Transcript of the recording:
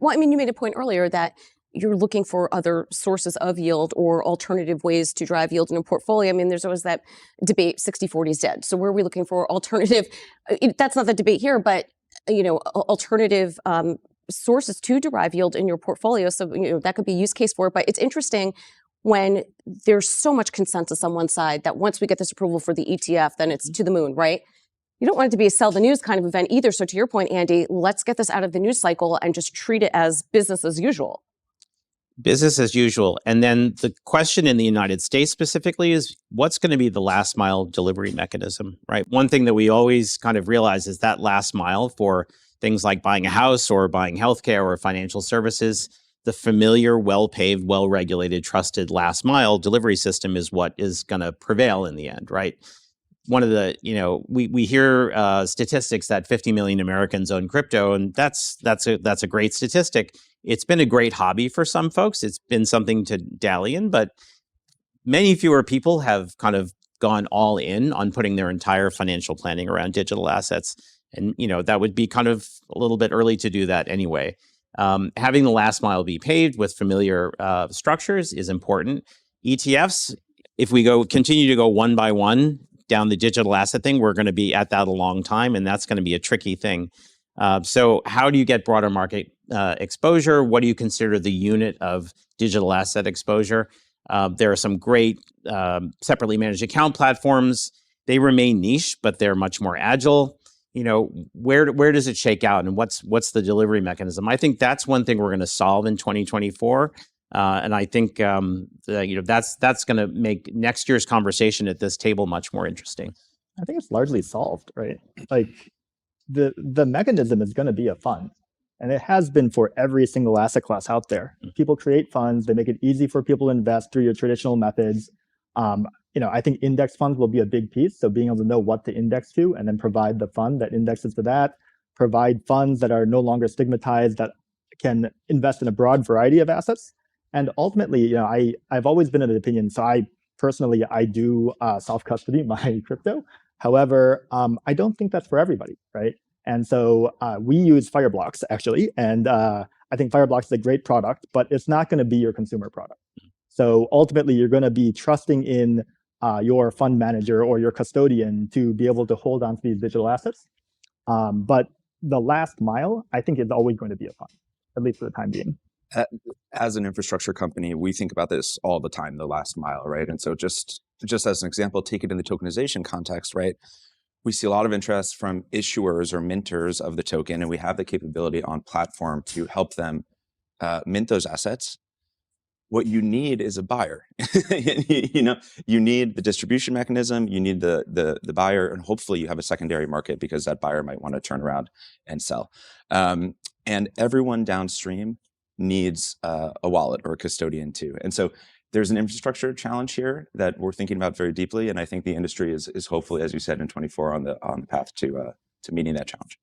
Well, I mean, you made a point earlier that you're looking for other sources of yield or alternative ways to drive yield in a portfolio. I mean, there's always that debate, 60-40 is dead. So where are we looking for alternative? That's not the debate here, but alternative sources to derive yield in your portfolio. So that could be a use case for it. But it's interesting when there's so much consensus on one side that once we get this approval for the ETF, then it's to the moon, right? You don't want it to be a sell the news kind of event either. So to your point, Andy, let's get this out of the news cycle and just treat it as business as usual. Business as usual. And then the question in the United States specifically is what's going to be the last mile delivery mechanism, right? One thing that we always kind of realize is that last mile for things like buying a house or buying healthcare or financial services, the familiar, well-paved, well-regulated, trusted last mile delivery system is what is going to prevail in the end, right? One of the, we hear statistics that 50 million Americans own crypto, and that's a great statistic. It's been a great hobby for some folks. It's been something to dally in, but many fewer people have kind of gone all in on putting their entire financial planning around digital assets. And, that would be kind of a little bit early to do that anyway. Having the last mile be paved with familiar structures is important. ETFs, if we continue to go one by one down the digital asset thing, we're going to be at that a long time, and that's going to be a tricky thing. So how do you get broader market exposure? What do you consider the unit of digital asset exposure? There are some great separately managed account platforms. They remain niche, but they're much more agile. Where does it shake out, and what's the delivery mechanism? I think that's one thing we're going to solve in 2024. And I think that's going to make next year's conversation at this table much more interesting. I think it's largely solved, right? Like the mechanism is going to be a fund, and it has been for every single asset class out there. People create funds; they make it easy for people to invest through your traditional methods. I think index funds will be a big piece. So being able to know what to index to, and then provide the fund that indexes to that. Provide funds that are no longer stigmatized, that can invest in a broad variety of assets. And ultimately, I've always been of the opinion, so I do self-custody my crypto. However, I don't think that's for everybody, right? And so we use Fireblocks, actually. And I think Fireblocks is a great product, but it's not going to be your consumer product. So ultimately, you're going to be trusting in your fund manager or your custodian to be able to hold on to these digital assets. But the last mile, I think, is always going to be a fund, at least for the time being. As an infrastructure company, we think about this all the time, the last mile, right? And so just as an example, take it in the tokenization context, right? We see a lot of interest from issuers or minters of the token, and we have the capability on platform to help them mint those assets. What you need is a buyer. You need the distribution mechanism, you need the buyer, and hopefully you have a secondary market because that buyer might want to turn around and sell. And everyone downstream needs a wallet or a custodian too. And so there's an infrastructure challenge here that we're thinking about very deeply. And I think the industry is hopefully, as you said, in 24 on the path to meeting that challenge.